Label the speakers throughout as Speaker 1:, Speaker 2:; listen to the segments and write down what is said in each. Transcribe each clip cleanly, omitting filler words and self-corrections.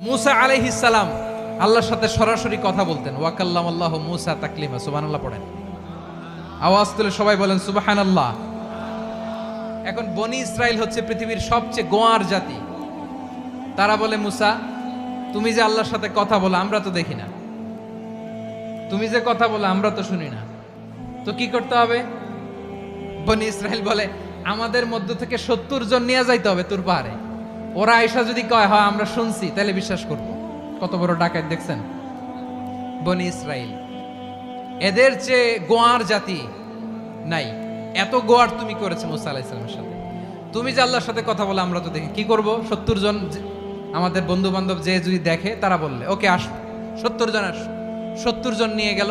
Speaker 1: মুসা আলাইহিস সালাম আল্লাহর সাথে সরাসরি কথা বলতেন। ওয়াকাল্লামাল্লাহু মুসা তাকলিমা। সুবহানাল্লাহ পড়েন, আওয়াজ তুলে সবাই বলেন সুবহানাল্লাহ। এখন বনি ইসরাইল হচ্ছে পৃথিবীর সবচেয়ে গোয়ার জাতি। তারা বলে, মুসা তুমি যে আল্লাহর সাথে কথা বলো আমরা তো দেখি না, তুমি যে কথা বলো আমরা তো শুনি না, তো কি করতে হবে? বনি ইসরাইল বলে, আমাদের মধ্য থেকে 70 জন নিয়ে যাইতে হবে তোর পাহাড়ে। ওরা আয়েশা যদি কয় হয় আমরা শুনছি, তাহলে বিশ্বাস করব। কত বড় ডাকাত দেখছেন বনি ইসরাইল। এদের চেয়ে গোয়ার জাতি নাই। এত গোয়ার তুমি করেছে মুসা আলাইহিস সালামের সাথে। তুমি যে আল্লাহর সাথে কথা বলে আমরা তো দেখি, কি করব? 70 জন আমাদের বন্ধু বান্ধব যে যদি দেখে, তারা বললে ওকে আস, 70 জন আস। 70 জন নিয়ে গেল।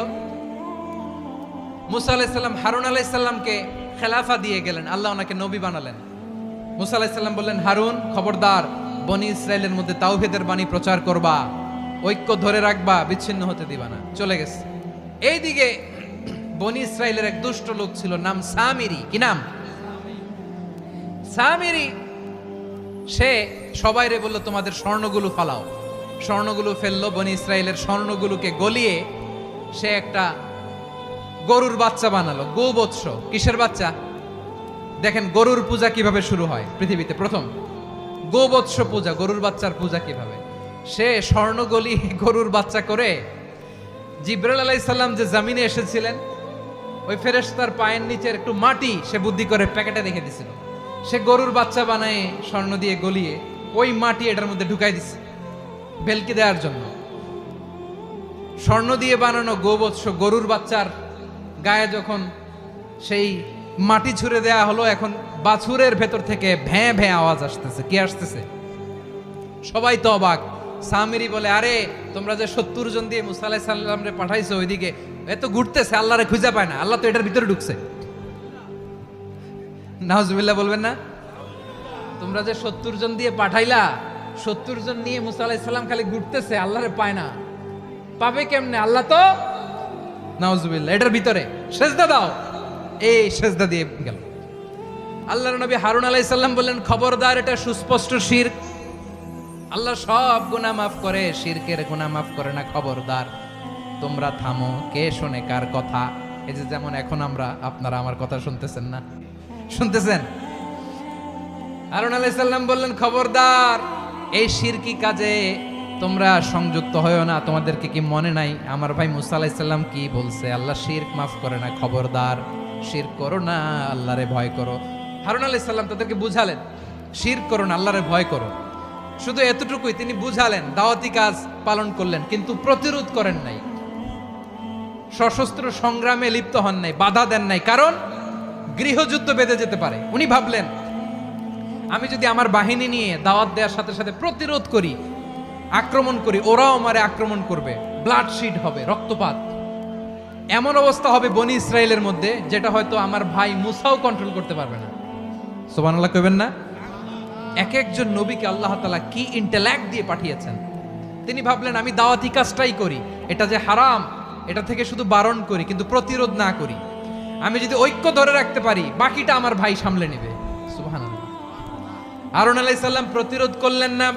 Speaker 1: মুসা আলাইহিস সালাম হারুন আলাইহিস সালামকে খেলাফা দিয়ে গেলেন, আল্লাহ ওনাকে নবী বানালেন। মুসা আলাইহিস সালাম বললেন, হারুন খবরদার, বনি ইসরাইলের মধ্যে তাওহীদের বাণী প্রচার করবা, ঐক্য ধরে রাখবা, বিচ্ছিন্ন হতে দিবা না। চলে গেছে। এইদিকে বনি ইসরাইলের এক দুষ্ট লোক ছিল, নাম সামিরি। কি নাম? সামিরি। সে সবাইরে বলল, তোমাদের স্বর্ণগুলো ফালাও। স্বর্ণগুলো ফেললো। বনি ইসরাইলের স্বর্ণগুলোকে গলিয়ে সে একটা গরুর বাচ্চা বানালো। গোবৎস। কিসের বাচ্চা? দেখেন গরুর পূজা কিভাবে শুরু হয় পৃথিবীতে প্রথম। গোবৎস পূজা, গরুর বাচ্চার পূজা কিভাবে। সে স্বর্ণ গলি গরুর বাচ্চা করে, জিবরাইল আলাইহিস সালাম যে জমিনে এসেছিলেন, ওই ফেরেশতার পায়ের নিচের একটু মাটি সে বুদ্ধি করে প্যাকেটে রেখে দিছিল। সে গরুর বাচ্চা বানায় স্বর্ণ দিয়ে গলিয়ে ওই মাটি এটার মধ্যে ঢুকাই দিছে ভেলকি দেওয়ার জন্য। স্বর্ণ দিয়ে বানানো গোবৎস গরুর বাচ্চার গায়ে যখন সেই মাটি ছুঁড়ে দেয়া হলো, এখন বাছুরের ভেতর থেকে ভ্যাঁ ভ্যাঁ আওয়াজ আসতেছে। কি আসতেছে? সবাই তো অবাক। সামিরি বলে, আরে তোমরা যে 70 জন দিয়ে মুসা আলাইহিস সালাম রে পাঠাইছো, ওইদিকে এত ঘুরতেছে, আল্লাহরে খুঁজে পায় না, আল্লাহ তো এটার ভিতরে ঢুকছে। নাউজুবিল্লাহ বলবেন না? তোমরা যে 70 জন দিয়ে পাঠাইলা, 70 জন নিয়ে মুসা আলাইহিস সালাম খালি ঘুরতেছে, আল্লাহরে পায় না। পাবে কেমনে? আল্লাহ তো, নাউজুবিল্লাহ, এটার ভিতরে সেজদা দাও। এই সেজদা দিয়ে গেল। আল্লাহর নবী হারুন আলাইহিস সালাম বললেন, খবরদার, এটা সুস্পষ্ট শিরক। আল্লাহ সব গুনাহ মাফ করে, শিরকের গুনাহ মাফ করে না। খবরদার, তোমরা থামো। কে শোনে কার কথা? এই যে যেমন এখন আপনারা আমার কথা শুনতেছেন না? শুনতেছেন? হারুন আলাইহিস সালাম বললেন, খবরদার, এই শিরকি কাজে তোমরা সংযুক্ত হয়ো না। তোমাদেরকে কি মনে নাই আমার ভাই মুসা আলাইহিস সালাম কি বলছে? আল্লাহ শিরক মাফ করে না। খবরদার, শিরক করো না, আল্লাহরে ভয় করো। হারুন আলাইহিস সালাম তাদেরকে বুঝালেন, শিরক করো না, আল্লাহরে ভয় করো। শুধু এতটুকুই তিনি বুঝালেন, দাওয়াতি কাজ পালন করলেন, কিন্তু প্রতিরোধ করেন নাই, সশস্ত্র সংগ্রামে লিপ্ত হন নাই, বাধা দেন নাই। কারণ গৃহযুদ্ধ বেঁধে যেতে পারে। উনি ভাবলেন, আমি যদি আমার বাহিনী নিয়ে দাওয়াত দেওয়ার সাথে সাথে প্রতিরোধ করি, আক্রমণ করি, ওরাও আমারে আক্রমণ করবে, ব্লাডশিড হবে, রক্তপাত। এমন অবস্থা হবে বনি ইসরায়েলের মধ্যে, যেটা হয়তো আমার ভাই মুসাও কন্ট্রোল করতে পারবে না। সুবহানাল্লাহ কইবেন না? এক একজন নবীকে আল্লাহ তাআলা কি ইন্টেলেক্ট দিয়ে পাঠিয়েছেন। তিনি ভাবলেন, আমি দাওয়াতি কাজটাই করি, এটা যে হারাম এটা থেকে শুধু বারণ করি, কিন্তু প্রতিরোধ না করি। আমি যদি ঐক্য ধরে রাখতে পারি, বাকিটা আমার ভাই সামলে নেবে। সুবহানাল্লাহ। হারুন আলাইহিস সালাম প্রতিরোধ করলেন না।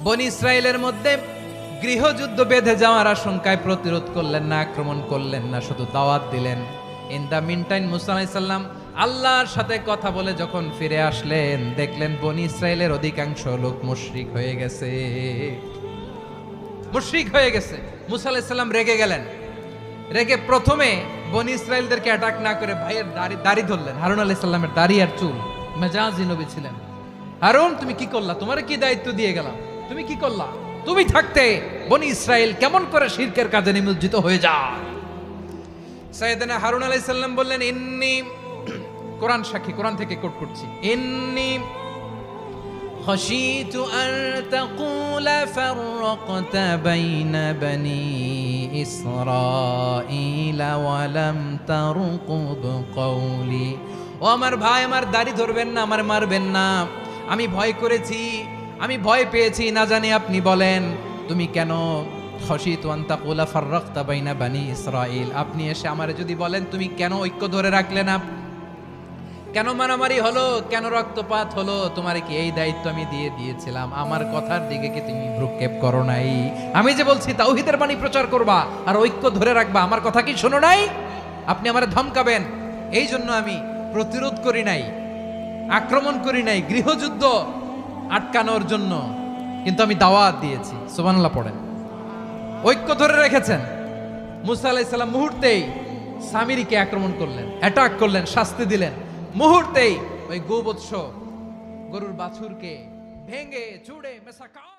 Speaker 1: বনি ইসরায়েলের মধ্যে গৃহযুদ্ধ বেঁধে যাওয়ার আশঙ্কায় প্রতিরোধ করলেন না, আক্রমণ করলেন না, শুধু দাওয়াত দিলেন। ইন দা মিন টাইম মুসা আলাইহিস সালাম আল্লাহর সাথে কথা বলে যখন ফিরে আসলেন, দেখলেন বনি ইসরায়েলের অধিকাংশ লোক মুশরিক হয়ে গেছে। মুশরিক হয়ে গেছে। মুসা আলাইহিস সালাম রেগে গেলেন। রেগে প্রথমে বনি ইসরায়েলদেরকে অ্যাটাক না করে ভাইয়ের দাড়ি ধরলেন। হারুন আলাইহিস সালামের দাড়ি আর চুল। মেজাজি নবী ছিলেন। হারুন, তুমি কি করলা? তোমারে কি দায়িত্ব দিয়ে গেলাম, তুমি কি করলা? তুমি থাকতে বনি ইসরায়েল কেমন করে শিরকের কাজে নিমজ্জিত হয়ে যায়? সাইয়েদনা হারুন আলাইহিস সালাম বললেন, ইন্নী, কোরআন সাক্ষী, কোরআন থেকে কোট করছি, ইন্নী খাশিতু আন তাকুলা ফাররাকতা বাইনা বনি ইসরাঈলা ওয়া লাম তারকুব কওলি। ও আমার ভাই, আমার দাড়ি ধরবেন না, আমার মারবেন না। আমি ভয় করেছি, আমি ভয় পেয়েছি, না জানি আপনি বলেন তুমি কেন খাশিতু আন তাকুলা ফাররাকতা বাইনা বনি ইসরাঈল। আপনি এসে আমারে যদি বলেন তুমি কেন ঐক্য ধরে রাখলে না, কেন মারামারি হলো, কেন রক্তপাত হলো? তোমার কি এই দায়িত্ব আমি দিয়েছিলাম? আমার কথার দিকে কি তুমি ভ্রুক্ষেপ করো নাই? আমি যে বলছি তাওহীদের বাণী প্রচার করবা আর ঐক্য ধরে রাখবা, আমার কথা কি শোনো নাই? আপনি আমারে ধমকাবেন, এই জন্য আমি প্রতিরোধ করি নাই, আক্রমণ করি নাই, গৃহযুদ্ধ আটকানোর জন্য, কিন্তু আমি দাওয়াত দিয়েছি। সুবহানাল্লাহ পড়েন। ঐক্য ধরে রেখেছেন। মুসা আলাইহিস সালাম মুহূর্তেই সামিরীকে আক্রমণ করলেন, অ্যাটাক করলেন, শাস্তি দিলেন। মুহূর্তেই ওই গোবৎস গরুর বাছুরকে ভেঙে চুড়ে মেসাকার